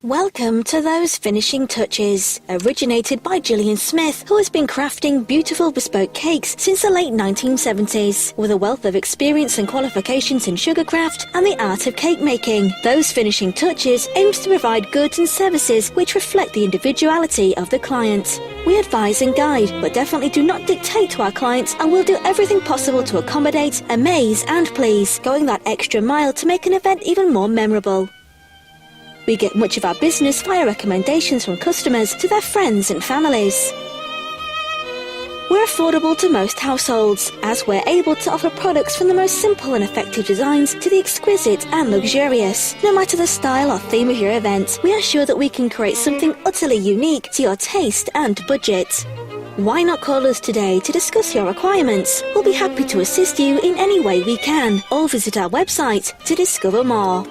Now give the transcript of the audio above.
Welcome to Those Finishing Touches, originated by Gillian Smith, who has been crafting beautiful bespoke cakes since the late 1970s. With a wealth of experience and qualifications in sugarcraft and the art of cake making, Those Finishing Touches aims to provide goods and services which reflect the individuality of the client. We advise and guide, but definitely do not dictate to our clients, and will do everything possible to accommodate, amaze and please, going that extra mile to make an event even more memorable. We get much of our business via recommendations from customers to their friends and families. We're affordable to most households, as we're able to offer products from the most simple and effective designs to the exquisite and luxurious. No matter the style or theme of your event, we are sure that we can create something utterly unique to your taste and budget. Why not call us today to discuss your requirements? We'll be happy to assist you in any way we can, or visit our website to discover more.